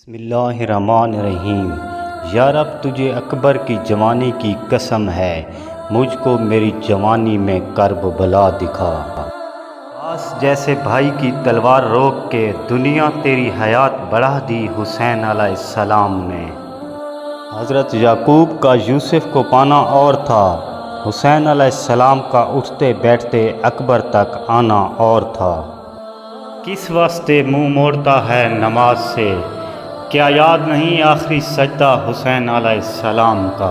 بسم اللہ الرحمن الرحیم۔ یا رب تجھے اکبر کی جوانی کی قسم ہے، مجھ کو میری جوانی میں کرب بلا دکھا۔ آس جیسے بھائی کی تلوار روک کے دنیا تیری حیات بڑھا دی حسین علیہ السلام نے۔ حضرت یعقوب کا یوسف کو پانا اور تھا، حسین علیہ السلام کا اٹھتے بیٹھتے اکبر تک آنا اور تھا۔ کس واسطے منہ موڑتا ہے نماز سے، کیا یاد نہیں آخری سجدہ حسین علیہ السلام کا؟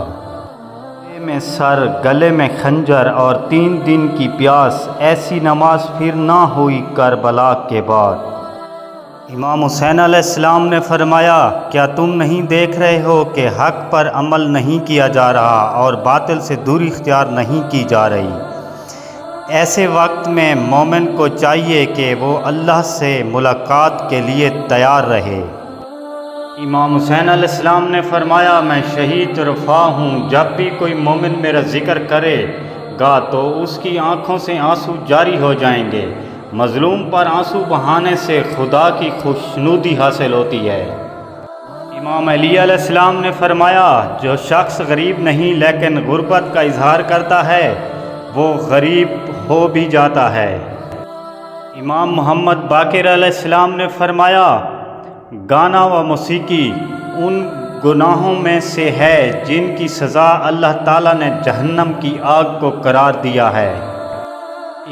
گلے میں سر، گلے میں خنجر اور 3 دن کی پیاس، ایسی نماز پھر نہ ہوئی کربلا کے بعد۔ امام حسین علیہ السلام نے فرمایا، کیا تم نہیں دیکھ رہے ہو کہ حق پر عمل نہیں کیا جا رہا اور باطل سے دوری اختیار نہیں کی جا رہی؟ ایسے وقت میں مومن کو چاہیے کہ وہ اللہ سے ملاقات کے لیے تیار رہے۔ امام حسین علیہ السلام نے فرمایا، میں شہید رفاع ہوں، جب بھی کوئی مومن میرا ذکر کرے گا تو اس کی آنکھوں سے آنسو جاری ہو جائیں گے۔ مظلوم پر آنسو بہانے سے خدا کی خوشنودی حاصل ہوتی ہے۔ امام علی علیہ السلام نے فرمایا، جو شخص غریب نہیں لیکن غربت کا اظہار کرتا ہے وہ غریب ہو بھی جاتا ہے۔ امام محمد باقر علیہ السلام نے فرمایا، گانا و موسیقی ان گناہوں میں سے ہے جن کی سزا اللہ تعالیٰ نے جہنم کی آگ کو قرار دیا ہے۔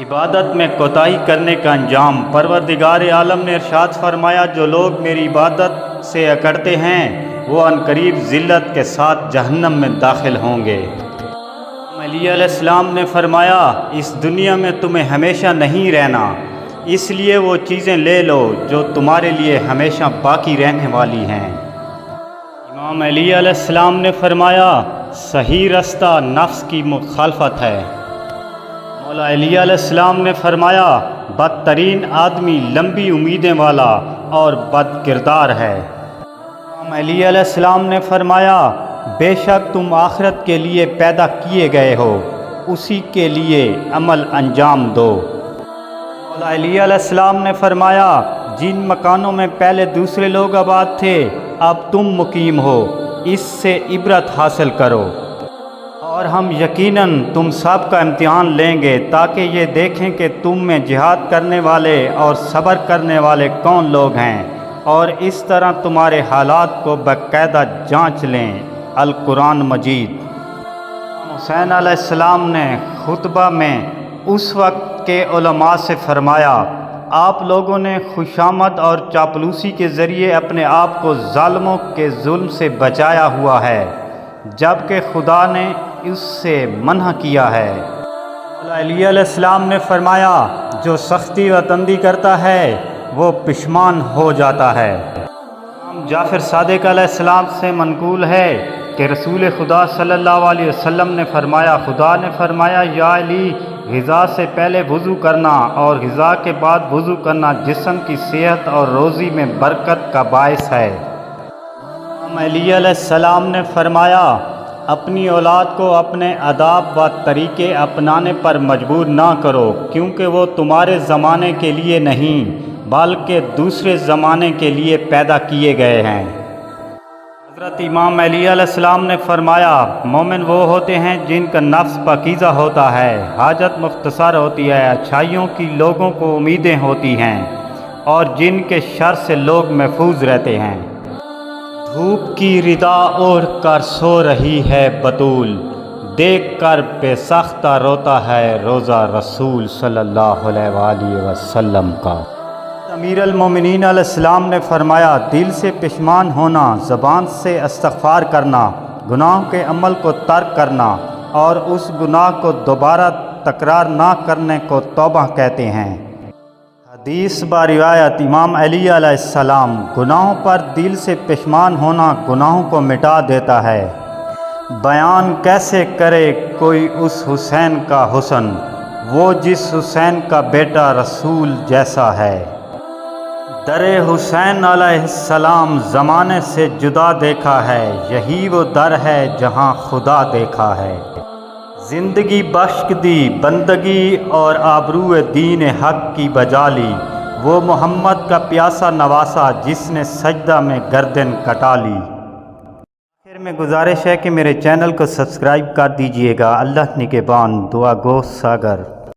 عبادت میں کوتاہی کرنے کا انجام۔ پروردگار عالم نے ارشاد فرمایا، جو لوگ میری عبادت سے اکڑتے ہیں وہ عنقریب ذلت کے ساتھ جہنم میں داخل ہوں گے۔ علی علیہ السلام نے فرمایا، اس دنیا میں تمہیں ہمیشہ نہیں رہنا، اس لیے وہ چیزیں لے لو جو تمہارے لیے ہمیشہ باقی رہنے والی ہیں۔ امام علی علیہ السلام نے فرمایا، صحیح رستہ نفس کی مخالفت ہے۔ مولا علی علیہ السلام نے فرمایا، بدترین آدمی لمبی امیدیں والا اور بد کردار ہے۔ امام علی علیہ السلام نے فرمایا، بے شک تم آخرت کے لیے پیدا کیے گئے ہو، اسی کے لیے عمل انجام دو۔ مولا علی علیہ السلام نے فرمایا، جن مکانوں میں پہلے دوسرے لوگ آباد تھے اب تم مقیم ہو، اس سے عبرت حاصل کرو، اور ہم یقیناً تم سب کا امتحان لیں گے تاکہ یہ دیکھیں کہ تم میں جہاد کرنے والے اور صبر کرنے والے کون لوگ ہیں، اور اس طرح تمہارے حالات کو باقاعدہ جانچ لیں۔ القرآن مجید۔ حسین علیہ السلام نے خطبہ میں اس وقت کے علماء سے فرمایا، آپ لوگوں نے خوشامد اور چاپلوسی کے ذریعے اپنے آپ کو ظالموں کے ظلم سے بچایا ہوا ہے، جبکہ خدا نے اس سے منع کیا ہے۔ مولا علی علیہ السلام نے فرمایا، جو سختی و تندی کرتا ہے وہ پشمان ہو جاتا ہے۔ امام جعفر صادق علیہ السلام سے منقول ہے کہ رسول خدا صلی اللہ علیہ وسلم نے فرمایا، خدا نے فرمایا، یا علی، غذا سے پہلے وضو کرنا اور غذا کے بعد وضو کرنا جسم کی صحت اور روزی میں برکت کا باعث ہے۔ امام علی علیہ السلام نے فرمایا، اپنی اولاد کو اپنے آداب و طریقے اپنانے پر مجبور نہ کرو، کیونکہ وہ تمہارے زمانے کے لیے نہیں بلکہ دوسرے زمانے کے لیے پیدا کیے گئے ہیں۔ حضرت امام علی علیہ السلام نے فرمایا، مومن وہ ہوتے ہیں جن کا نفس پاکیزہ ہوتا ہے، حاجت مختصر ہوتی ہے، اچھائیوں کی لوگوں کو امیدیں ہوتی ہیں اور جن کے شر سے لوگ محفوظ رہتے ہیں۔ دھوپ کی ردا اوڑھ کر سو رہی ہے بطول، دیکھ کر بے سختہ روتا ہے روزہ رسول صلی اللہ علیہ وآلہ وسلم کا۔ امیر المومنین علیہ السلام نے فرمایا، دل سے پشیمان ہونا، زبان سے استغفار کرنا، گناہ کے عمل کو ترک کرنا اور اس گناہ کو دوبارہ تکرار نہ کرنے کو توبہ کہتے ہیں۔ حدیث با روایت امام علی علیہ السلام، گناہوں پر دل سے پشیمان ہونا گناہوں کو مٹا دیتا ہے۔ بیان کیسے کرے کوئی اس حسین کا حسن، وہ جس حسین کا بیٹا رسول جیسا ہے۔ در حسین علیہ السلام زمانے سے جدا دیکھا ہے، یہی وہ در ہے جہاں خدا دیکھا ہے۔ زندگی بخش دی، بندگی اور آبرو دین حق کی بجا لی، وہ محمد کا پیاسا نواسا جس نے سجدہ میں گردن کٹا لی۔ آخر میں گزارش ہے کہ میرے چینل کو سبسکرائب کر دیجئے گا۔ اللہ نگہبان۔ دعا گو ساگر۔